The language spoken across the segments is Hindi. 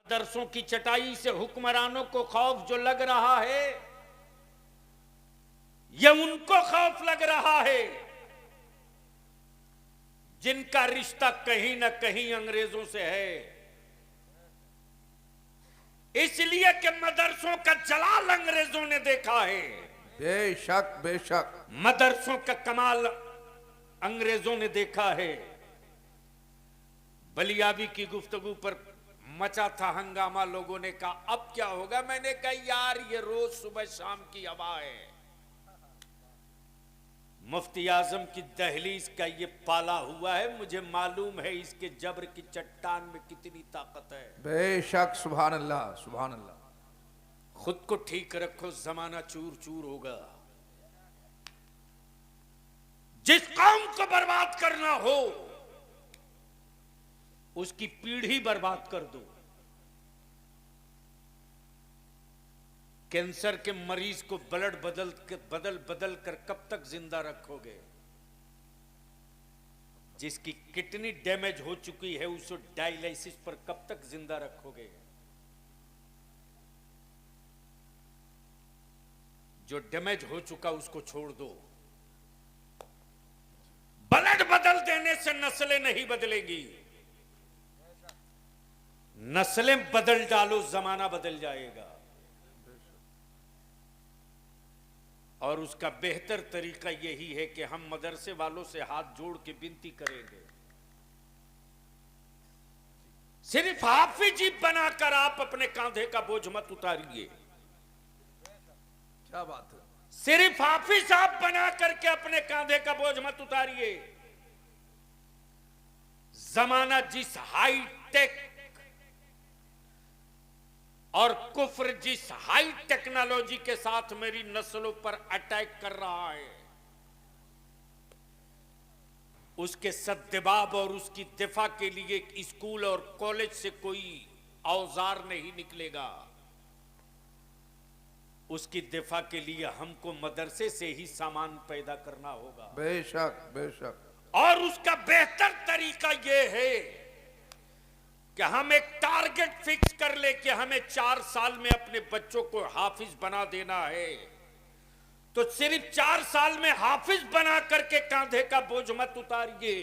दरसों की चटाई से हुक्मरानों को खौफ जो लग रहा है, यह उनको खौफ लग रहा है जिनका रिश्ता कहीं ना कहीं अंग्रेजों से है। इसलिए कि मदरसों का जलाल अंग्रेजों ने देखा है। बेशक बेशक मदरसों का कमाल अंग्रेजों ने देखा है। बलियाबी की गुफ्तगू पर मचा था हंगामा। लोगों ने कहा अब क्या होगा। मैंने कहा यार ये रोज सुबह शाम की हवा है। मुफ्ती आजम की दहलीज का ये पाला हुआ है। मुझे मालूम है इसके जबर की चट्टान में कितनी ताकत है। बेशक सुभान अल्लाह सुभान अल्लाह। खुद को ठीक रखो, जमाना चूर चूर होगा। जिस कौम को बर्बाद करना हो उसकी पीढ़ी बर्बाद कर दो। कैंसर के मरीज को ब्लड बदल बदल कर कब तक जिंदा रखोगे? जिसकी किडनी डैमेज हो चुकी है उसको डायलिसिस पर कब तक जिंदा रखोगे? जो डैमेज हो चुका उसको छोड़ दो। ब्लड बदल देने से नस्लें नहीं बदलेगी। नस्लें बदल डालो, जमाना बदल जाएगा। और उसका बेहतर तरीका यही है कि हम मदरसे वालों से हाथ जोड़ के विनती करेंगे। सिर्फ हाफिजी बनाकर आप अपने कांधे का बोझ मत उतारिए। क्या बात है। सिर्फ हाफिज आप बना करके अपने कांधे का बोझ मत उतारिए। जमाना जिस हाई टेक और कुफ्र जिस हाई टेक्नोलॉजी के साथ मेरी नस्लों पर अटैक कर रहा है, उसके सद्दबाब और उसकी दिफा के लिए स्कूल और कॉलेज से कोई औजार नहीं निकलेगा। उसकी दिफा के लिए हमको मदरसे से ही सामान पैदा करना होगा। बेशक बेशक। और उसका बेहतर तरीका यह है कि हम एक टारगेट फिक्स कर ले कि हमें 4 साल में अपने बच्चों को हाफिज बना देना है। तो सिर्फ 4 साल में हाफिज बना करके कांधे का बोझ मत उतारिए,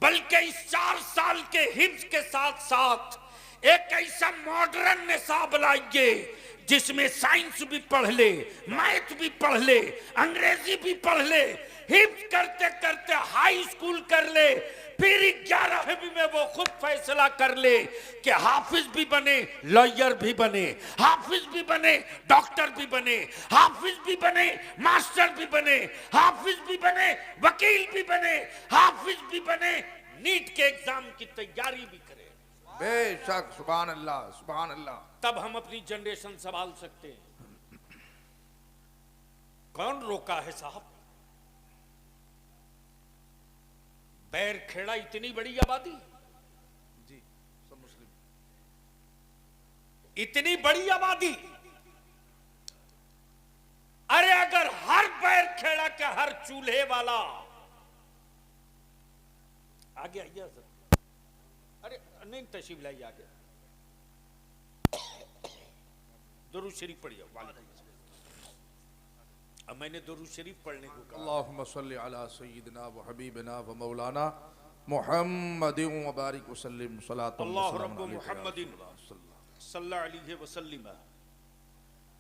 बल्कि इस 4 साल के हिफ्ज के साथ साथ एक ऐसा मॉडर्न निसाब लाइए जिसमें साइंस भी पढ़ ले, मैथ भी पढ़ ले, अंग्रेजी भी पढ़ ले, हिफ्ज करते करते हाई स्कूल कर ले, फिर 11वीं में वो खुद फैसला कर ले कि हाफिज भी बने, लॉयर भी बने, हाफिज भी बने, डॉक्टर भी बने, हाफिज भी बने, मास्टर भी बने, हाफिज भी बने, वकील भी बने, हाफिज भी बने, नीट के एग्जाम की तैयारी भी करे। बेशक सुभान अल्लाह सुभान अल्लाह। तब हम अपनी जनरेशन संभाल सकते हैं। कौन रोका है साहब? बैरखेड़ा इतनी बड़ी आबादी, जी सब मुस्लिम, इतनी बड़ी आबादी। अरे अगर हर बैरखेड़ा का हर चूल्हे वाला आगे आइए सर। अरे नहीं तशरीफ लाइए आगे। दुरूद शरीफ पढ़िए। अब मैंने दुरूद शरीफ पढ़ने को कहा। अल्लाहुम्मा सल्ली अला सय्यिदिना व हबीबिना व मौलाना मुहम्मदिन व बारिक वसल्लिम सलातन व अल्लाह सलाम रब्बु मुहम्मदिन सल्लल्लाहु अलैहि वसल्लम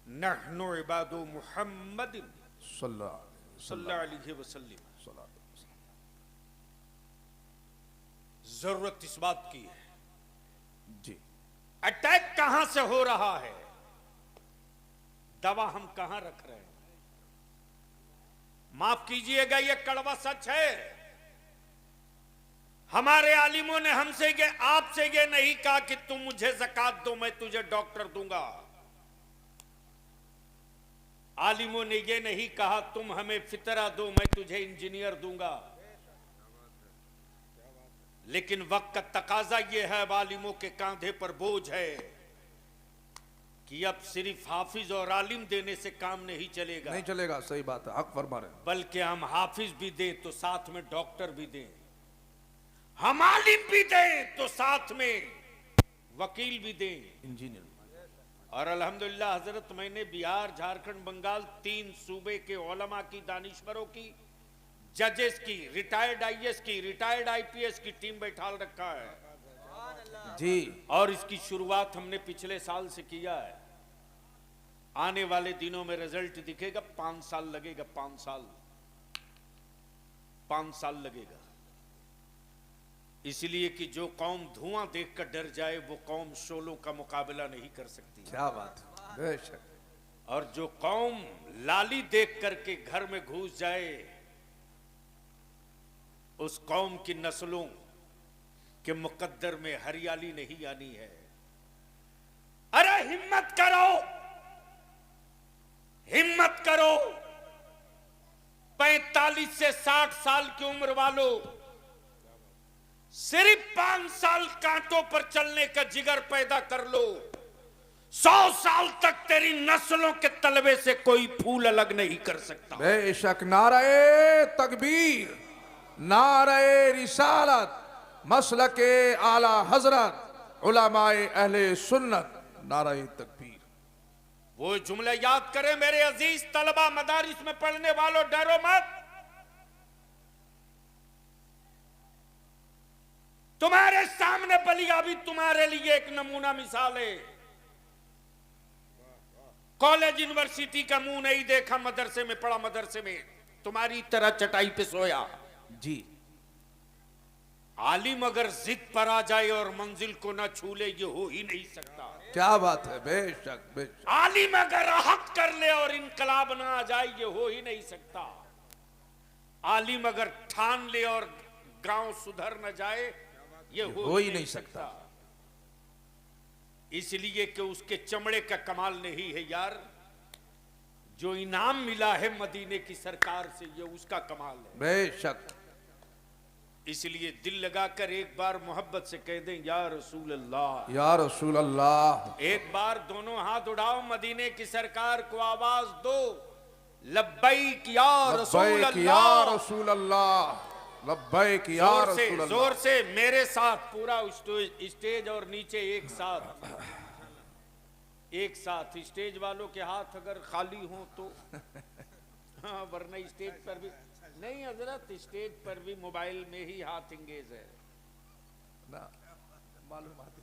नहनु इबादु मुहम्मदिन सल्लल्लाहु अलैहि वसल्लम। जरूरत इस बात की है जी। अटैक कहां से हो रहा है, दवा हम कहां रख रहे हैं? माफ कीजिएगा ये कड़वा सच है। हमारे आलिमों ने हमसे ये आपसे ये नहीं कहा कि तुम मुझे ज़कात दो मैं तुझे डॉक्टर दूंगा। आलिमों ने ये नहीं कहा तुम हमें फितरा दो मैं तुझे इंजीनियर दूंगा। लेकिन वक्त का तकाजा यह है, आलिमों के कांधे पर बोझ है कि अब सिर्फ हाफिज और आलिम देने से काम नहीं चलेगा। नहीं चलेगा, सही बात है, हक फरमा रहे हैं। बल्कि हम हाफिज भी दें तो साथ में डॉक्टर भी दें, हम आलिम भी दें तो साथ में वकील भी दें, इंजीनियर। और अल्हम्दुलिल्लाह हजरत मैंने बिहार, झारखंड, बंगाल 3 सूबे के उलमा की, दानिश्वरों की, जजेस की, रिटायर्ड आईएएस की, रिटायर्ड आईपीएस की टीम बैठाल रखा है जी। और इसकी शुरुआत हमने पिछले साल से किया है। आने वाले दिनों में रिजल्ट दिखेगा। 5 साल लगेगा, 5 साल लगेगा। इसलिए कि जो कौम धुआं देखकर डर जाए वो कौम शोलों का मुकाबला नहीं कर सकती। क्या बात है, बेशक। और जो कौम लाली देख करके घर में घुस जाए उस कौम की नस्लों के मुकद्दर में हरियाली नहीं आनी है। अरे हिम्मत करो, हिम्मत करो। 45 से 60 साल की उम्र वालों, सिर्फ 5 साल कांटों पर चलने का जिगर पैदा कर लो। 100 साल तक तेरी नस्लों के तलवे से कोई फूल अलग नहीं कर सकता। बेशक। नारे तकबीर, नारे रिसालत, मसलके आला हजरत, उलमाए अहले सुन्नत, नारे तकबीर। वो जुमला याद करें मेरे अजीज तलबा, मदारिस में पढ़ने वालों, डरो मत। तुम्हारे सामने बलिया भी तुम्हारे लिए एक नमूना मिसाल है। कॉलेज यूनिवर्सिटी का मुंह नहीं देखा, मदरसे में पढ़ा, मदरसे में तुम्हारी तरह चटाई पे सोया। जी। आलिम अगर जिद पर आ जाए और मंजिल को ना छू ले, ये हो ही नहीं सकता। क्या बात है, बेशक बेशक। आलिम अगर हक कर ले और इनकलाब ना आ जाए, ये हो ही नहीं सकता। आलिम अगर ठान ले और गांव सुधर न जाए, ये हो ही नहीं सकता। इसलिए कि उसके चमड़े का कमाल नहीं है यार, जो इनाम मिला है मदीने की सरकार से, ये उसका कमाल है। बेशक। इसलिए दिल लगाकर एक बार मोहब्बत से कह दें, या रसूल अल्लाह, या रसूल अल्लाह। एक बार दोनों हाथ उठाओ, मदीने की सरकार को आवाज दो, लब्बैक या रसूल लब्बैक या अल्लाह। रसूल अल्लाह, लब्बैक या रसूल अल्लाह। जोर से मेरे साथ पूरा स्टेज और नीचे एक साथ, एक साथ। स्टेज वालों के हाथ अगर खाली हो तो हाँ, वरना स्टेज पर भी नहीं हजरत, स्टेज पर भी मोबाइल में ही हाथ इंगेज है ना। मालूम आती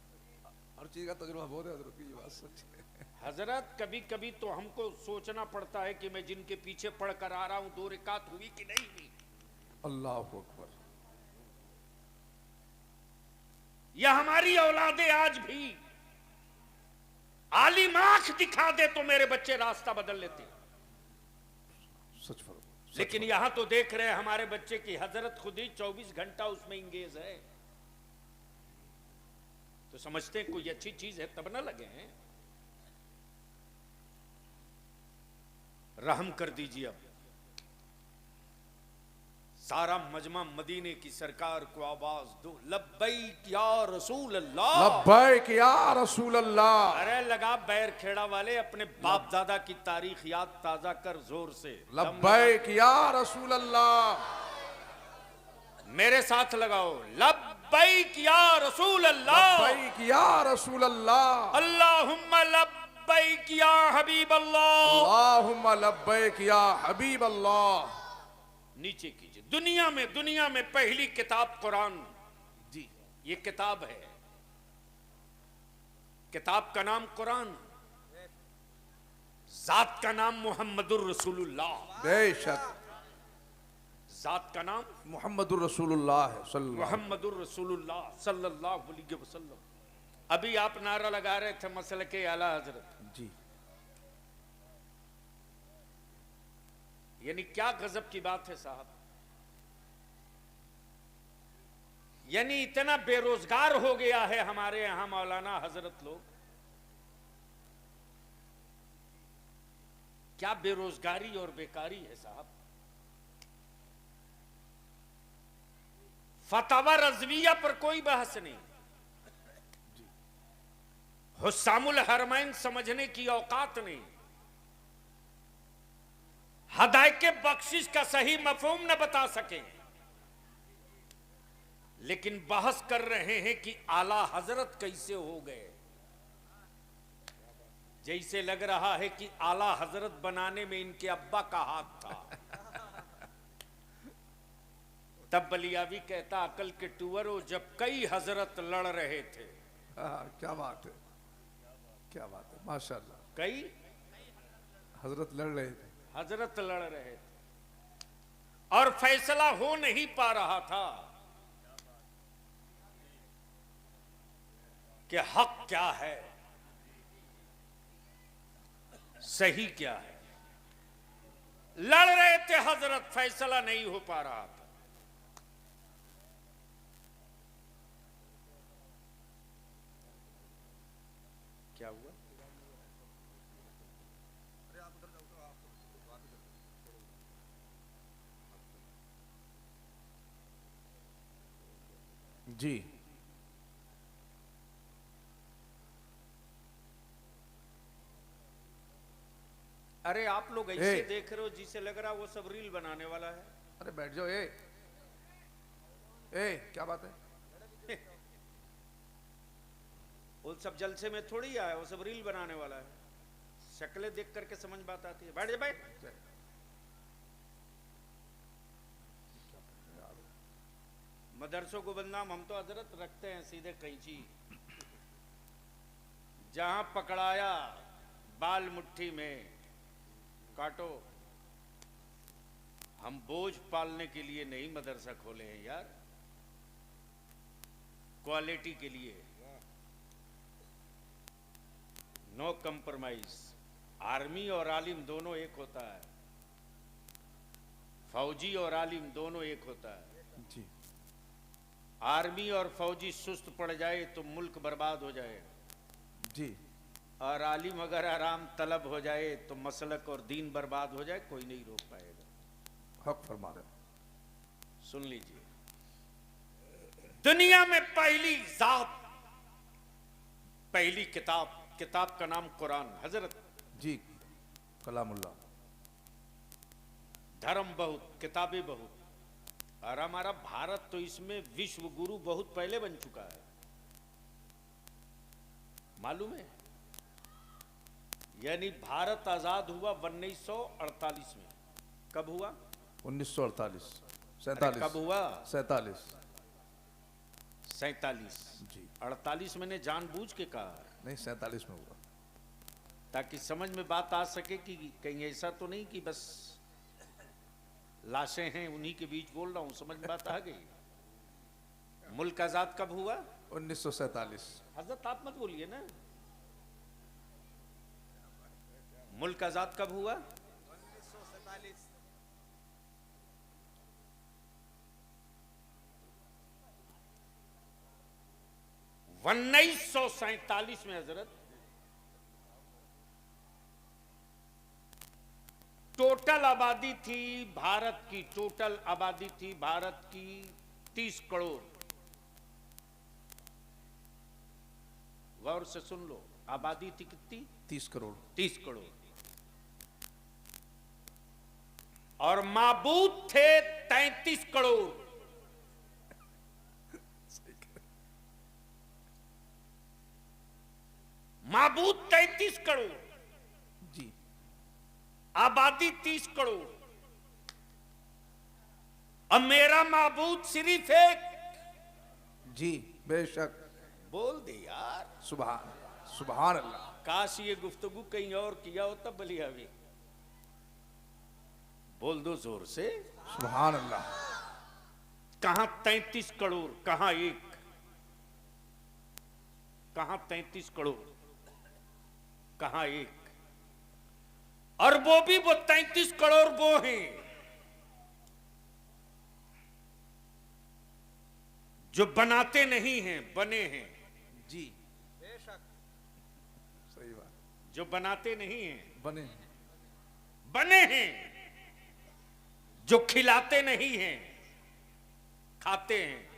हर चीज का तजुर्बा बहुत है हजरत की, ये बात सच है। हजरत कभी कभी तो हमको सोचना पड़ता है कि मैं जिनके पीछे पढ़ कर आ रहा हूं 2 रकात हुई कि नहीं हुई। अल्लाह अकबर। यह हमारी औलादे आज भी आलिम आंख दिखा दे तो मेरे बच्चे रास्ता बदल लेते, सच फरमा। लेकिन यहां तो देख रहे हैं हमारे बच्चे की हजरत खुद ही 24 घंटा उसमें इंगेज है। तो समझते हैं कोई अच्छी चीज है तब ना लगे हैं। रहम कर दीजिए। अब सारा मजमा मदीने की सरकार को आवाज दो, लब्बैक या रसूल अल्लाह, लब्बैक या रसूल अल्लाह। अरे लगा बैर खेड़ा वाले, अपने बाप दादा की तारीख याद ताजा कर जोर से, लब्बैक या रसूल अल्लाह। मेरे साथ लगाओ, लब्बैक या रसूल अल्लाह, लब्बैक या रसूल अल्लाह। अल्लाहुम्मा लब्बैक या हबीब अल्लाह, अल्लाहुम्मा लब्बैक या हबीब अल्लाह। नीचे कीजिए। दुनिया में पहली किताब कुरान जी, ये किताब है। किताब का नाम कुरान, जात का नाम मुहम्मदुर रसूलुल्लाह। बेशक। जात का नाम मुहम्मदुर रसूलुल्लाह मुहम्मदुर रसूलुल्लाह सल्लल्लाहु अलैहि वसल्लम। अभी आप नारा लगा रहे थे मसले के आला हजरत जी। यानी क्या गजब की बात है साहब। यानी इतना बेरोजगार हो गया है हमारे यहां मौलाना हजरत लोग। क्या बेरोजगारी और बेकारी है साहब। फतवा रज़विया पर कोई बहस नहीं, हुस्सामुल हरमैन समझने की औकात नहीं, हदायत के बख्शिश का सही मफहूम न बता सके, लेकिन बहस कर रहे हैं कि आला हजरत कैसे हो गए। जैसे लग रहा है कि आला हजरत बनाने में इनके अब्बा का हाथ था। तब बलियावी कहता, अकल के टूअरों, जब कई हजरत लड़ रहे थे। क्या बात है, क्या बात है, माशाल्लाह। कई हजरत लड़ रहे थे, हजरत लड़ रहे थे और फैसला हो नहीं पा रहा था कि हक क्या है, सही क्या है। लड़ रहे थे हजरत, फैसला नहीं हो पा रहा था। क्या हुआ? जी। अरे आप लोग ऐसे देख रहे हो जिसे लग रहा वो सब रील बनाने वाला है। अरे बैठ जाओ। क्या बात है? वो सब जलसे में थोड़ी आया, वो सब रील बनाने वाला है। शक्लें देख करके समझ बात आती है। बैठ जा, बैठ। मदरसों को बदनाम हम तो हजरत रखते हैं सीधे कैंची। जहां पकड़ाया बाल मुट्ठी में काटो। हम बोझ पालने के लिए नहीं मदरसा खोले हैं यार, क्वालिटी के लिए। No compromise. आर्मी और आलिम दोनों एक होता है, फौजी और आलिम दोनों एक होता है जी। आर्मी और फौजी सुस्त पड़ जाए तो मुल्क बर्बाद हो जाए जी। और आलिम अगर आराम तलब हो जाए तो मसलक और दीन बर्बाद हो जाए, कोई नहीं रोक पाएगा। हक फरमा रहे। सुन लीजिए, दुनिया में पहली जात, पहली किताब, किताब का नाम कुरान। हजरत जी, कलामुल्लाह। धर्म बहुत, किताबें बहुत, और हमारा भारत तो इसमें विश्व गुरु बहुत पहले बन चुका है, मालूम है? यानी भारत आजाद हुआ 1948 में। कब हुआ? 1948, अरे 47। कब हुआ? 47। 47। जी। 48 मैंने जानबूझ के कहा, नहीं, 47 में हुआ, ताकि समझ में बात आ सके कि कहीं ऐसा तो नहीं कि बस लाशें हैं उन्हीं के बीच बोल रहा हूं। समझ में बात आ गई? मुल्क आजाद कब हुआ? 1947। हजरत आप मत बोलिए ना। मुल्क आजाद कब हुआ? 1947। 1947 में हजरत टोटल आबादी थी भारत की, टोटल आबादी थी भारत की 30 करोड़। गौर से सुन लो, आबादी थी कितनी? 30 करोड़। 30 करोड़। और माबूद थे 33 करोड़। माबूद 33 करोड़, जी। आबादी 30 करोड़। अब मेरा माबूद सिर्फ एक। जी, बेशक। बोल दे यार। सुभान, सुभान अल्लाह। काश ये गुफ्तगू कहीं और किया होता बलियावी। बोल दो जोर से। सुभान अल्लाह। कहां 33 करोड़, कहां एक, कहां 33 करोड़, कहां एक। और वो भी वो 33 करोड़ वो हैं जो बनाते नहीं हैं, बने हैं। जी, बेशक। सही बात। जो बनाते नहीं हैं, बने। बने हैं। जो खिलाते नहीं हैं, खाते हैं।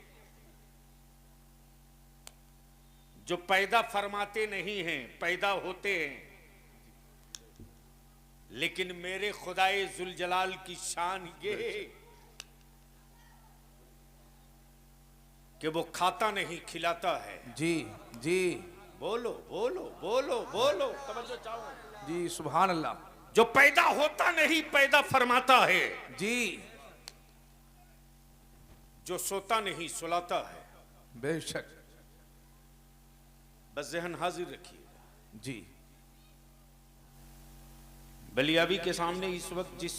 जो पैदा फरमाते नहीं हैं, पैदा होते हैं। लेकिन मेरे खुदाए जुल जलाल की शान ये कि वो खाता नहीं खिलाता है। जी जी बोलो बोलो बोलो बोलो, तवज्जो चाहो। जी, सुभान अल्लाह। जो पैदा होता नहीं पैदा फरमाता है, जी जो सोता नहीं सुलाता है। बेशक। बस जहन हाजिर रखिए। जी बलियावी के सामने इस वक्त जिस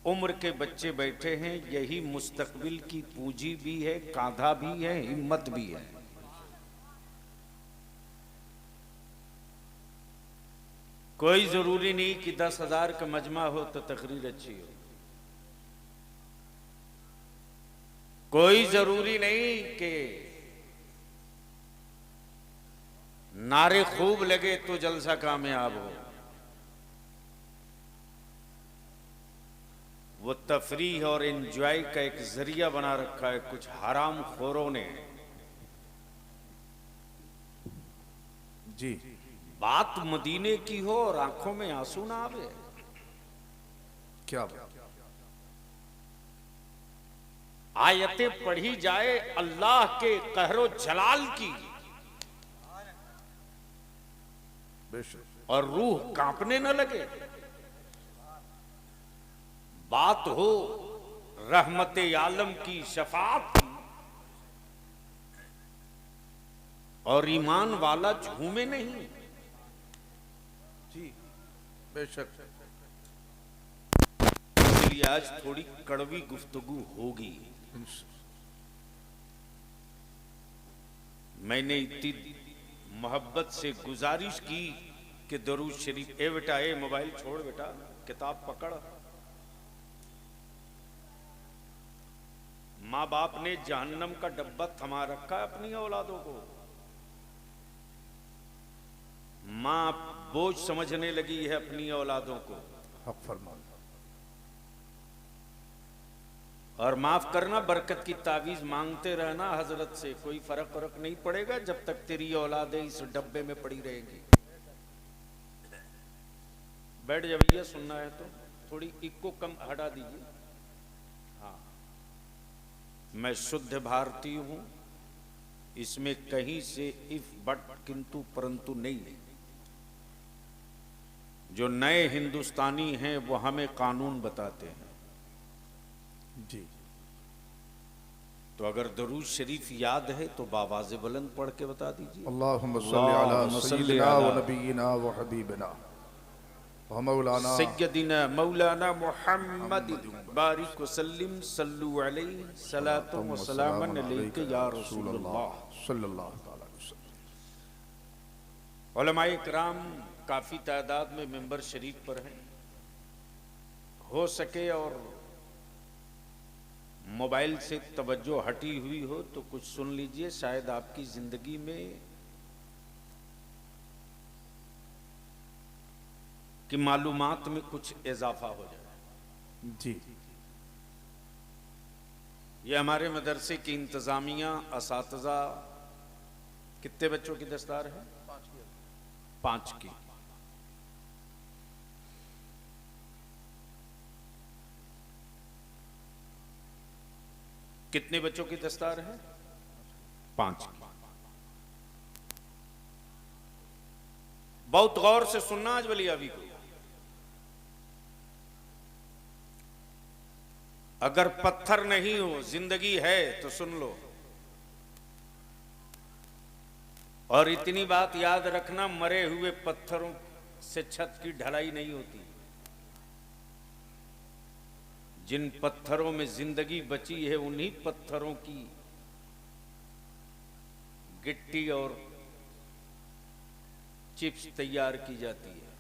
उम्र के बच्चे बैठे हैं, यही मुस्तकबिल की पूंजी भी है, कांधा भी है, हिम्मत भी है। कोई जरूरी नहीं कि 10,000 का मजमा हो तो तकरीर अच्छी हो। कोई जरूरी नहीं कि नारे खूब लगे तो जलसा कामयाब हो। वो तफरीह और एंजॉय का एक जरिया बना रखा है कुछ हराम खोरों ने। जी बात मदीने की हो और आंखों में आंसू ना आवे। क्या आयतें पढ़ी जाए अल्लाह के कहरो जलाल की बेशक। और रूह कांपने न लगे। बात हो रहमते आलम की, शफाअत की, और ईमान वाला झूमे नहीं। जी बेशक। इसलिए आज थोड़ी कड़वी गुफ्तगू होगी। मैंने इतनी मोहब्बत से गुजारिश की कि दरूद शरीफ, ए बेटा, ए मोबाइल छोड़ बेटा, किताब पकड़। माँ बाप ने जहन्नम का डब्बा थमा रखा है अपनी औलादों को। माँ बोझ समझने लगी है अपनी औलादों को। हक फरमा। और माफ करना, बरकत की तावीज मांगते रहना हजरत से, कोई फर्क नहीं पड़ेगा जब तक तेरी औलादें इस डब्बे में पड़ी रहेंगी। बैठ जा भैया, सुनना है तो थोड़ी इको कम हटा दीजिए। हाँ, मैं शुद्ध भारतीय हूं, इसमें कहीं से इफ बट किंतु परंतु नहीं है। जो नए हिंदुस्तानी हैं वो हमें कानून बताते हैं। जी तो अगर दरूद शरीफ याद है तो बावाज़े बुलंद पढ़ के बता दीजिए। अल्लाहुम्मा सल्ली अला सय्यिदिना व नबीना व हबीबिना व मौलाना सय्यदिना मौलाना मुहम्मद बारिक वसल्लिम सल्लु अलैहि सलातो व सलामन अलैका या रसूलल्लाह सल्लल्लाहु अलैहि वसल्लम। उलमाए किराम काफी तादाद में मिंबर शरीफ पर हैं। हो सके और मोबाइल से तवज्जो हटी हुई हो तो कुछ सुन लीजिए, शायद आपकी जिंदगी में की मालूमात में कुछ इजाफा हो जाए। जी ये हमारे मदरसे की इंतजामिया, असातिज़ा, कितने बच्चों की दस्तार है? 5 की। कितने बच्चों की दस्तार है? 5 की। बहुत गौर से सुनना आज वलियावी को। अगर पत्थर नहीं हो, जिंदगी है तो सुन लो। और इतनी बात याद रखना, मरे हुए पत्थरों से छत की ढलाई नहीं होती। जिन पत्थरों में जिंदगी बची है उन्हीं पत्थरों की गिट्टी और चिप्स तैयार की जाती है।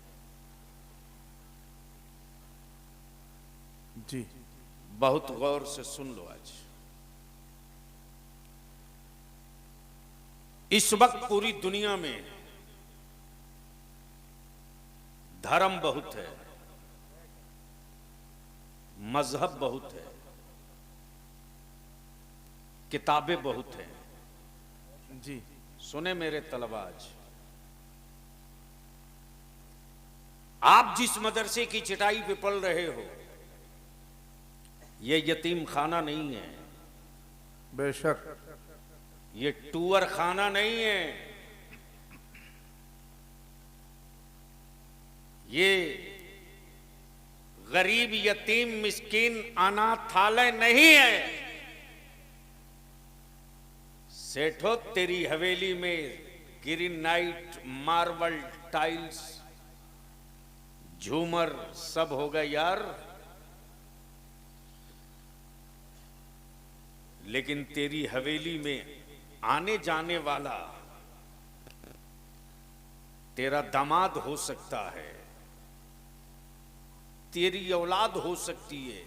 जी बहुत गौर से सुन लो। आज इस वक्त पूरी दुनिया में धर्म बहुत है, मजहब बहुत है, किताबें बहुत हैं। जी सुने मेरे तलबा, आज आप जिस मदरसे की चटाई पे पल रहे हो, ये यतीम खाना नहीं है। बेशक। ये टूअर खाना नहीं है, ये गरीब यतीम मिस्कीन अनाथालय नहीं है। सेठो तेरी हवेली में ग्रेनाइट, मार्बल, टाइल्स, झूमर सब होगा यार, लेकिन तेरी हवेली में आने जाने वाला तेरा दामाद हो सकता है, तेरी औलाद हो सकती है,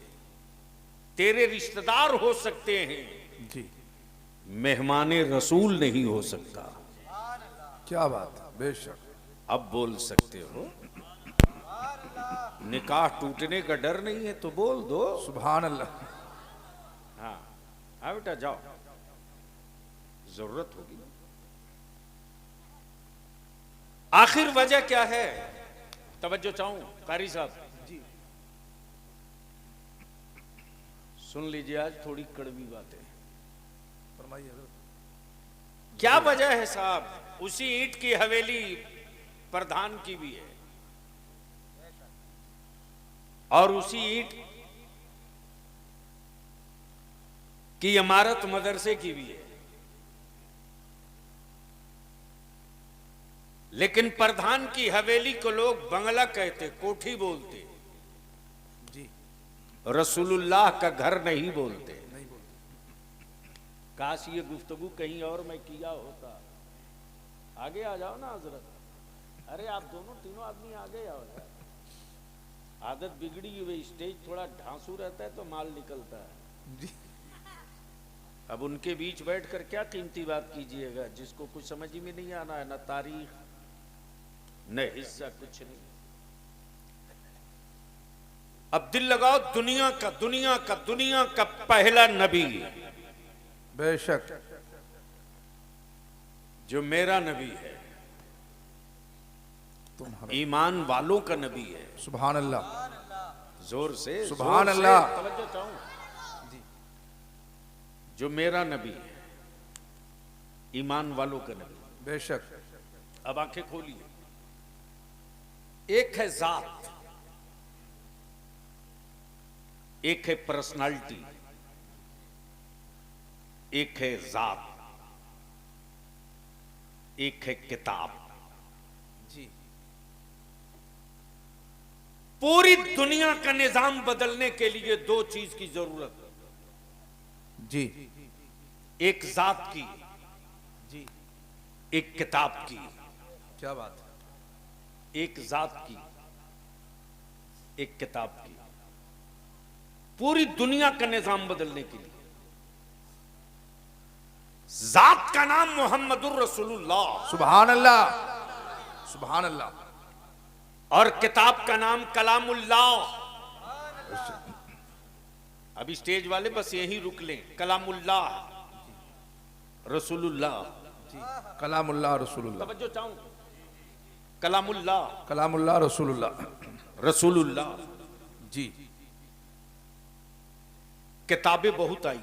तेरे रिश्तेदार हो सकते हैं जी। मेहमाने रसूल नहीं हो सकता। क्या बात है, बेशक। अब बोल सकते हो, निकाह टूटने का डर नहीं है तो बोल दो। सुभान अल्लाह। हाँ हाँ बेटा जाओ, जरूरत होगी। आखिर वजह क्या है? तवज्जो चाहूं कारी साहब जी। सुन लीजिए, आज थोड़ी कड़वी बातें। फरमाइए। क्या वजह है साहब? उसी ईंट की हवेली प्रधान की भी है और उसी ईंट की इमारत मदरसे की भी है, लेकिन प्रधान की हवेली को लोग बंगला कहते, कोठी बोलते, जी। रसूलुल्लाह का घर नहीं बोलते। नहीं बोलते। काश ये गुफ्तगू कहीं और मैं किया होता। आगे आ जाओ ना हजरत। अरे आप दोनों तीनों आदमी आगे आओ यार। आदत बिगड़ी हुई, स्टेज थोड़ा ढांसू रहता है तो माल निकलता है जी। अब उनके बीच बैठकर क्या कीमती बात कीजिएगा जिसको कुछ समझ में नहीं आना है, ना तारीख न हिस्सा, कुछ नहीं। अब दिल लगाओ, दुनिया का पहला नबी बेशक। जो मेरा नबी है, तुम्हारा ईमान वालों का नबी है। सुभान अल्लाह। जोर से सुभान जोर से अल्लाह। तवज्जो चाहूं जी। जो मेरा नबी है, ईमान वालों का नबी। बेशक। अब आंखें खोलिए। एक है जात, एक है पर्सनालिटी, एक है जात, एक है किताब। जी। पूरी दुनिया का निजाम बदलने के लिए दो चीज की जरूरत है। जी। एक जात की, जी। एक किताब की। क्या बात है। एक जात की, एक किताब की। पूरी दुनिया का निजाम बदलने के लिए जात का नाम मोहम्मदुर रसूलुल्लाह, सुभान अल्लाह। सुभान अल्लाह। और किताब का नाम कलामुल्लाह। अभी स्टेज वाले बस यही रुक लें, कलामुल्लाह रसूलुल्लाह। जी। कलामुल्लाह रसूलुल्लाह। तवज्जो चाहूं, कलामुल्लाह कलामुल्लाह रसूलुल्लाह। रसूलुल्लाह। जी। किताबें बहुत आई,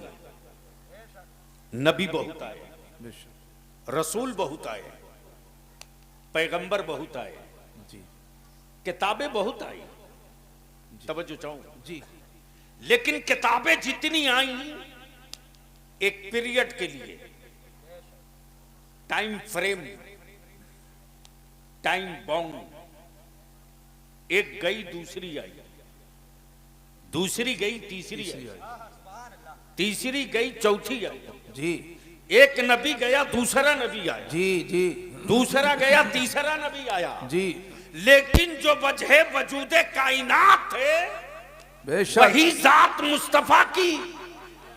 नबी बहुत आए, बेशक। रसूल बहुत आए, पैगंबर बहुत आए, जी। किताबें बहुत आई। तवज्जो चाहूं जी। लेकिन किताबें जितनी आई एक पीरियड के लिए, टाइम फ्रेम, टाइम बाउंड। एक गई दूसरी आई, दूसरी गई तीसरी आई, तीसरी गई चौथी आई। जी। एक नबी गया दूसरा नबी आया, जी। जी। दूसरा गया तीसरा नबी आया। जी। लेकिन जो वजह वजूदे कायनात थे बेशक। वही जात मुस्तफा की।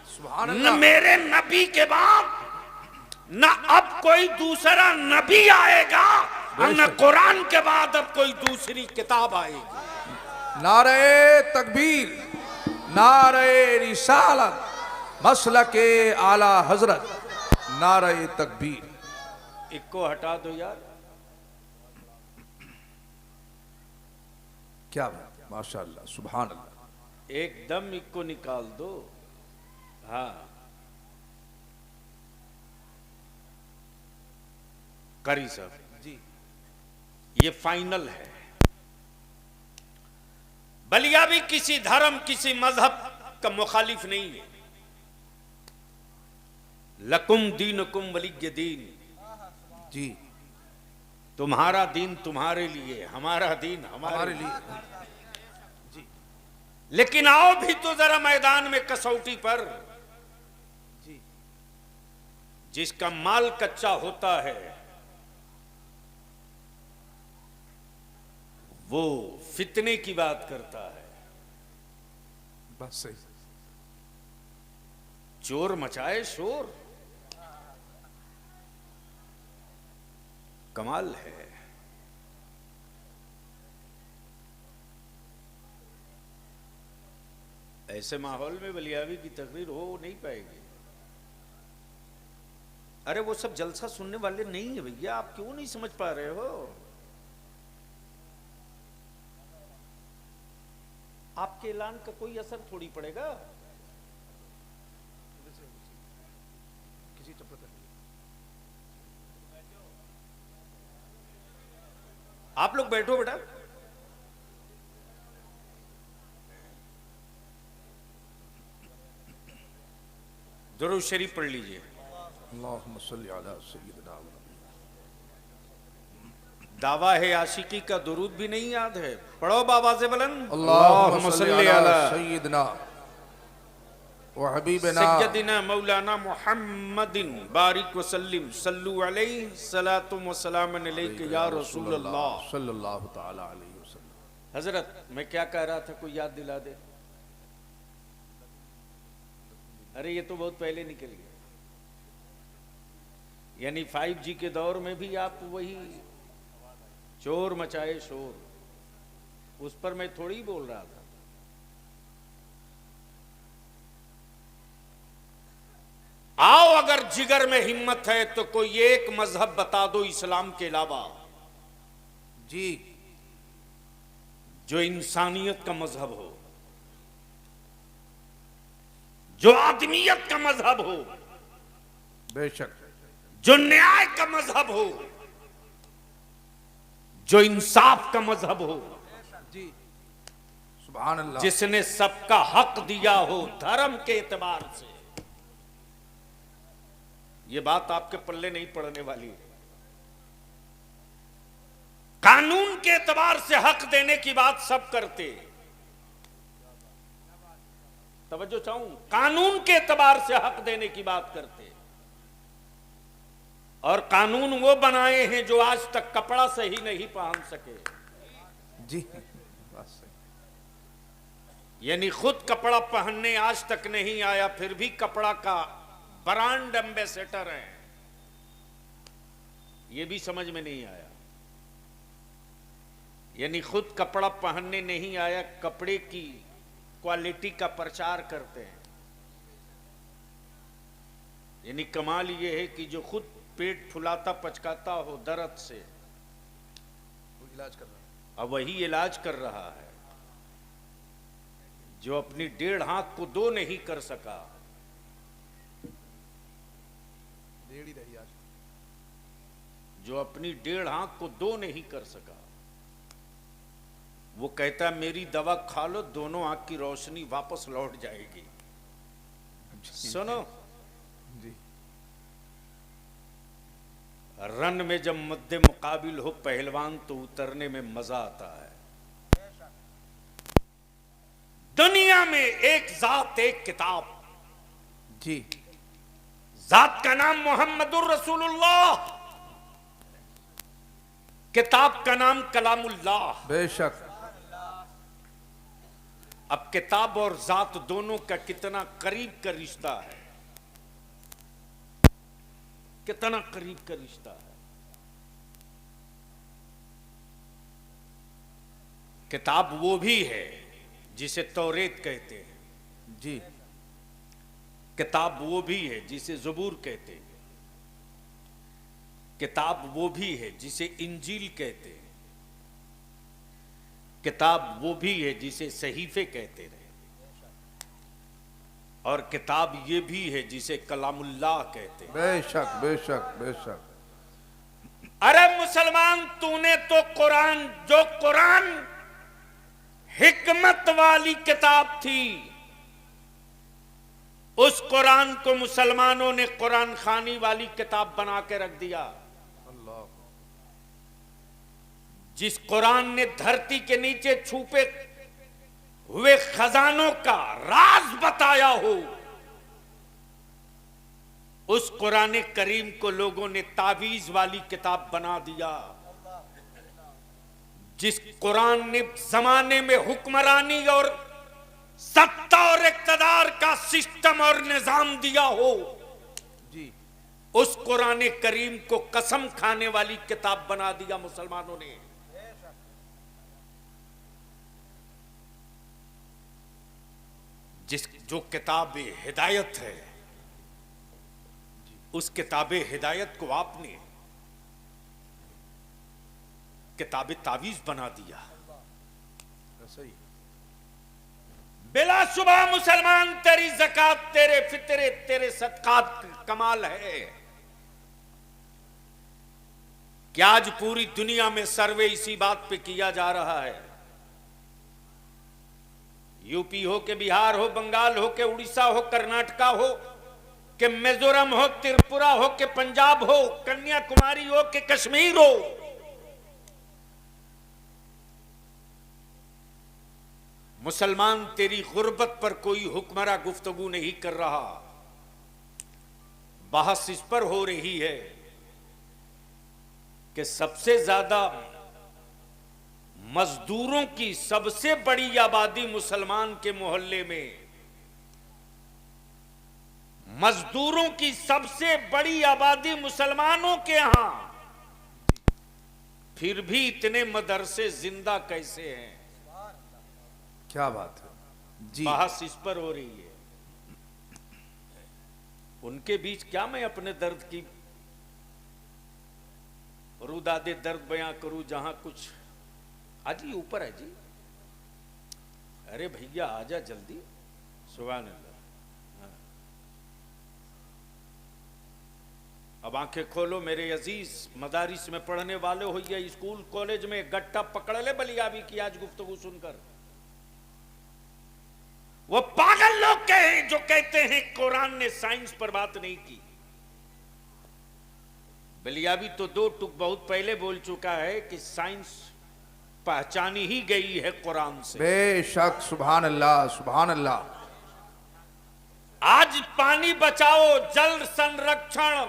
सुभान न अल्लाह। मेरे नबी के बाद न अब कोई दूसरा नबी आएगा और न कुरान के बाद अब कोई दूसरी किताब आएगी। नारे तकबीर, नारे रिसालत, मसलके आला हजरत, नारे तकबीर। इनको हटा दो यार। क्या बात है, माशाअल्लाह, सुभान अल्लाह। एकदम इनको निकाल दो। हाँ कारी साहब जी ये फाइनल है। बलिया भी किसी धर्म किसी मजहब का मुखालिफ नहीं है। लकुम दीनुकुम वलिय दीन, जी तुम्हारा दीन तुम्हारे लिए, हमारा दीन हमारे हमारे लिए। लिए लेकिन आओ भी तो जरा मैदान में कसौटी पर। जी जिसका माल कच्चा होता है वो फितने की बात करता है। बस सही। चोर मचाए शोर, कमाल है। ऐसे माहौल में बलियावी की तकरीर हो नहीं पाएगी। अरे वो सब जलसा सुनने वाले नहीं है भैया, आप क्यों नहीं समझ पा रहे हो? आपके ऐलान का कोई असर थोड़ी पड़ेगा। किसी चप्पल आप लोग बैठो बेटा। दुरूद शरीफ पढ़ लीजिए। अल्लाहुम्मा सल्ली अला सय्यिदिना। दावा है आशिकी का दुरूद भी नहीं याद है, पढ़ो बाबा से बुलंद। अल्लाहुम्मा सल्ली अला सय्यिदिना व हबीबिना सय्यदिना मौलाना मुहम्मदिन बारिक वसल्लिम सल्लु अलैहि सलातु व सलामन अलैका या रसूल अल्लाह सल्लल्लाहु तआला अलैहि वसल्लम। हजरत मैं क्या कह रहा था, कोई याद दिला दे। अरे ये तो बहुत पहले निकल गया। यानी 5G के दौर में भी आप वही चोर मचाए शोर, उस पर मैं थोड़ी बोल रहा था। आओ अगर जिगर में हिम्मत है तो कोई एक मजहब बता दो इस्लाम के अलावा जी जो इंसानियत का मजहब हो, जो आदमियत का मजहब हो, बेशक जो न्याय का मजहब हो, जो इंसाफ का मजहब हो, जी सुभान अल्लाह। जिसने सबका हक दिया हो धर्म के एतबार से। ये बात आपके पल्ले नहीं पड़ने वाली है। कानून के एतबार से हक देने की बात सब करते, तवज्जो चाहूं, कानून के एतबार से हक देने की बात करते। और कानून वो बनाए हैं जो आज तक कपड़ा सही नहीं पहन सके। जी बस सही। यानी खुद कपड़ा पहनने आज तक नहीं आया, फिर भी कपड़ा का ब्रांड एम्बेसडर है। यह भी समझ में नहीं आया। यानी खुद कपड़ा पहनने नहीं आया, कपड़े की क्वालिटी का प्रचार करते हैं। यानी कमाल यह है कि जो खुद पेट फुलाता पचकाता हो दर्द से, वो इलाज कर रहा है। अब वही इलाज कर रहा है। जो अपनी 1.5 हाथ को 2 नहीं कर सका, डेढ़ ही रही आज। जो अपनी 1.5 हाथ को 2 नहीं कर सका, वो कहता मेरी दवा खा लो, दोनों आंख की रोशनी वापस लौट जाएगी। सुनो, जी रन में जब मद्दे मुकाबिल हो पहलवान तो उतरने में मजा आता है। दुनिया में एक जात एक किताब, जी जात का नाम मोहम्मदुर रसूलुल्लाह, किताब का नाम कलामुल्लाह। बेशक। अब किताब और जात दोनों का कितना करीब का रिश्ता है, कितना करीब का रिश्ता है। किताब वो भी है जिसे तौरेत कहते हैं, जी किताब वो भी है जिसे ज़बूर कहते हैं, किताब वो भी है जिसे इंजील कहते हैं, किताब वो भी है जिसे सहीफे कहते रहे, और किताब ये भी है जिसे कलामुल्लाह कहते हैं। बेशक बेशक बेशक। अरे मुसलमान, तूने तो कुरान, जो कुरान हिकमत वाली किताब थी, उस कुरान को मुसलमानों ने कुरान खानी वाली किताब बना के रख दिया। अल्लाह। जिस कुरान ने धरती के नीचे छुपे हुए खजानों का राज बताया हो, उस कुरान करीम को लोगों ने तावीज वाली किताब बना दिया। जिस कुरान ने जमाने में हुक्मरानी और सत्ता और इक्तदार का सिस्टम और निजाम दिया हो, जी, उस कुरान करीम को कसम खाने वाली किताब बना दिया मुसलमानों ने। जो किताब हिदायत है, उस किताब हिदायत को आपने किताब तावीज बना दिया। ऐसा ही। बिलाशुबह मुसलमान, तेरी ज़कात, तेरे फितरे, तेरे सदकात कमाल है कि आज पूरी दुनिया में सर्वे इसी बात पे किया जा रहा है। यूपी हो के बिहार हो, बंगाल हो के उड़ीसा हो, कर्नाटका हो के मिजोरम हो, त्रिपुरा हो के पंजाब हो, कन्याकुमारी हो के कश्मीर हो, मुसलमान तेरी गुर्बत पर कोई हुक्मरा गुफ्तगू नहीं कर रहा। बहस इस पर हो रही है कि सबसे ज्यादा मजदूरों की सबसे बड़ी आबादी मुसलमान के मोहल्ले में, मजदूरों की सबसे बड़ी आबादी मुसलमानों के यहां, फिर भी इतने मदरसे जिंदा कैसे हैं? क्या बात है जी। बहस इस पर हो रही है। उनके बीच क्या मैं अपने दर्द की रुदादे दर्द बयां करूं, जहां कुछ आज ही ऊपर है जी। अरे भैया आजा जल्दी, सुभान अल्लाह। हाँ। अब आंखें खोलो मेरे अजीज, मदारिस में पढ़ने वाले हो या स्कूल कॉलेज में, गट्टा पकड़ ले बलियाबी की आज गुफ्तगू सुनकर। वो पागल लोग कहे जो कहते हैं कुरान ने साइंस पर बात नहीं की। बलियाबी तो दो टुक बहुत पहले बोल चुका है कि साइंस पहचानी ही गई है कुरान से। बेशक, सुभान अल्लाह, सुभान अल्लाह। आज पानी बचाओ, जल संरक्षण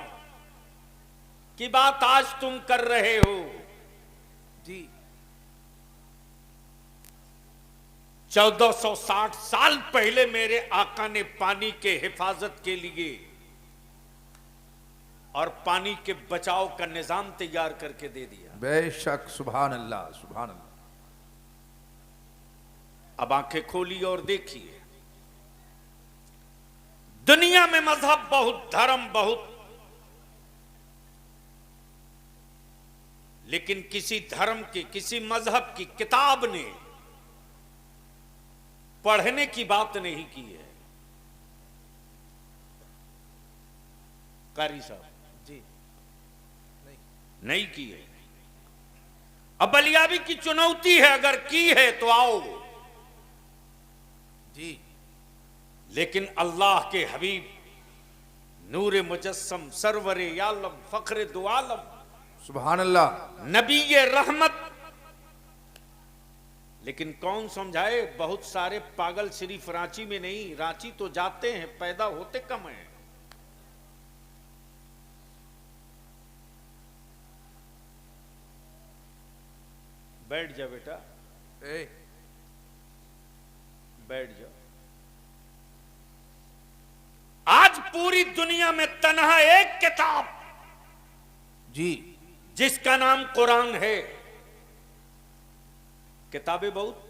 की बात आज तुम कर रहे हो जी। 1460 साल पहले मेरे आका ने पानी के हिफाजत के लिए और पानी के बचाव का निजाम तैयार करके दे दिया। बेशक, सुभान अल्लाह, सुभान अल्लाह। अब आंखें खोलिए और देखिए, दुनिया में मजहब बहुत, धर्म बहुत, लेकिन किसी धर्म की, किसी मजहब की किताब ने पढ़ने की बात नहीं की है। कारी साहब जी, नहीं की है। अब बलियाबी की चुनौती है, अगर की है तो आओ जी। लेकिन अल्लाह के हबीब नूरे मुजस्सम सरवरे आलम फखरे दो आलम सुभान अल्लाह, नबी ये रहमत, लेकिन कौन समझाए? बहुत सारे पागल सिर्फ रांची में नहीं, रांची तो जाते हैं, पैदा होते कम हैं। बैठ जा बेटा, बैठ जाओ। आज पूरी दुनिया में तन्हा एक किताब जी, जिसका नाम कुरान है। किताबें बहुत,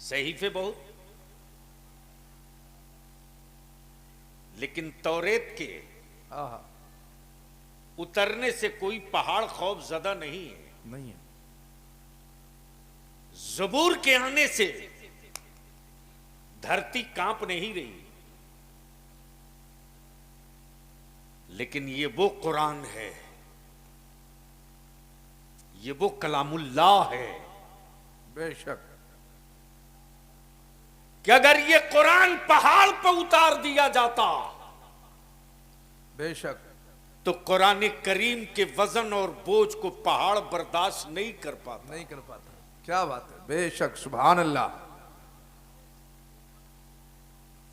सहीफे बहुत, लेकिन तौरेत के आहा, उतरने से कोई पहाड़ खौफ ज़दा नहीं है। नहीं है। ज़बूर के आने से धरती कांप नहीं रही, लेकिन ये वो कुरान है ये वो कलामुल्लाह है बेशक कि अगर ये कुरान पहाड़ पर उतार दिया जाता बेशक तो कुरान करीम के वजन और बोझ को पहाड़ बर्दाश्त नहीं कर पाता। नहीं कर पाता। क्या बात है, बेशक सुभान अल्लाह।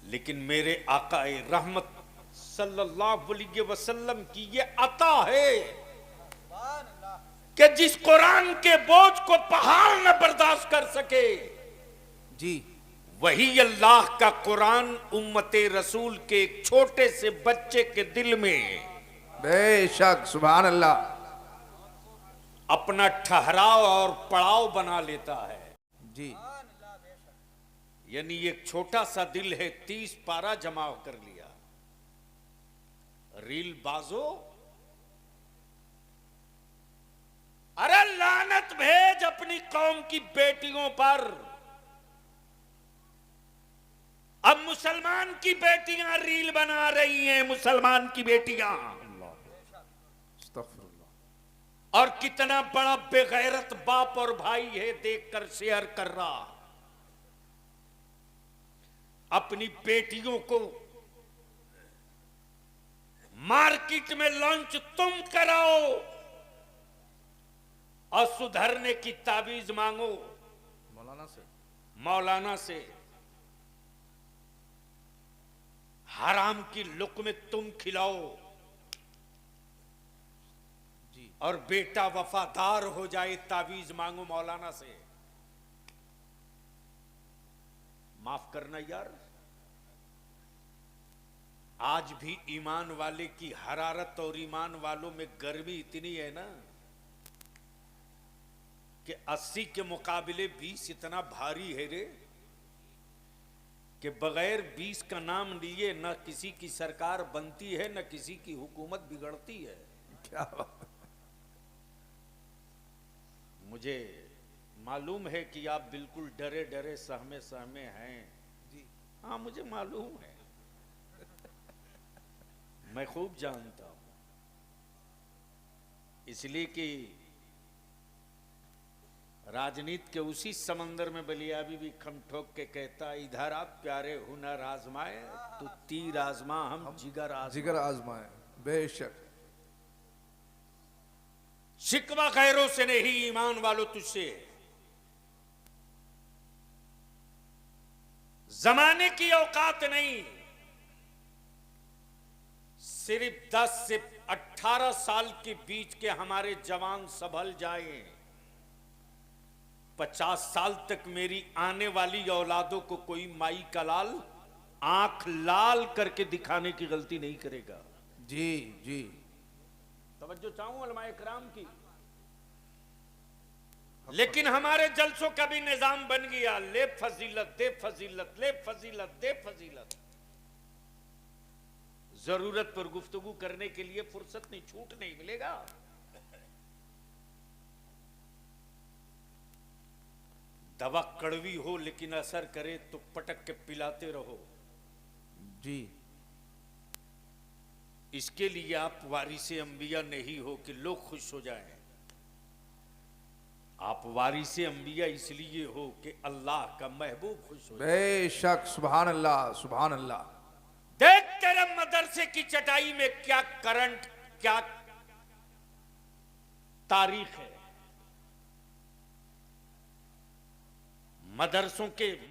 लेकिन मेरे आकाए रहमत सल्लल्लाहु अलैहि वसल्लम की ये अता है कि जिस कुरान के बोझ को पहाड़ न बर्दाश्त कर सके, जी वही अल्लाह का कुरान उम्मते रसूल के एक छोटे से बच्चे के दिल में बेशक सुभान अल्लाह अपना ठहराव और पड़ाव बना लेता है। जी यानी एक छोटा सा दिल है, 30 पारा जमा कर लिया, रील बाजो, अरे लानत भेज अपनी कौम की बेटियों पर। अब मुसलमान की बेटियां रील बना रही हैं, मुसलमान की बेटियां, अस्तगफिरुल्लाह। और कितना बड़ा बेगैरत बाप और भाई है, देखकर शेयर कर रहा। अपनी बेटियों को मार्केट में लॉन्च तुम कराओ और सुधरने की ताबीज मांगो मौलाना से। हराम की लुक़्मे तुम खिलाओ जी और बेटा वफादार हो जाए, ताबीज मांगो मौलाना से। माफ करना यार, आज भी ईमान वाले की हरारत और ईमान वालों में गर्मी इतनी है ना कि 80 के मुकाबले 20 इतना भारी है रे कि बगैर 20 का नाम लिए न किसी की सरकार बनती है न किसी की हुकूमत बिगड़ती है। क्या बात। मुझे मालूम है कि आप बिल्कुल डरे डरे सहमे सहमे हैं जी हाँ, मुझे मालूम है, मैं खूब जानता हूं। इसलिए कि राजनीति के उसी समंदर में बलियाबी भी खम ठोक के कहता, इधर आप प्यारे हुनर आजमाए तो तीर आजमा हम जिगर आजमा। जिगर आजमाए बेशक। शिकवा गैरों से नहीं, ईमान वालों तुझसे। जमाने की औकात नहीं, सिर्फ 10 से 18 साल के बीच के हमारे जवान संभल जाएं, 50 साल तक मेरी आने वाली औलादों को कोई माई का लाल आंख लाल करके दिखाने की गलती नहीं करेगा। जी जी तवज्जो चाहूं उलमाए किराम की। लेकिन हमारे जलसों का भी निजाम बन गया, ले फजीलत दे फजीलत, ले फजीलत दे फजीलत। जरूरत पर गुफ्तगू करने के लिए फुर्सत नहीं, छूट नहीं मिलेगा। दवा कड़वी हो लेकिन असर करे तो पटक के पिलाते रहो। जी इसके लिए आप वारिसे अंबिया नहीं हो कि लोग खुश हो जाएं। आप वारिसे अंबिया इसलिए हो कि अल्लाह का महबूब खुश हो जाए। बेशक सुभान अल्लाह सुभान अल्लाह। देख तेरे मदरसे की चटाई में क्या करंट, क्या तारीख है। मदरसों के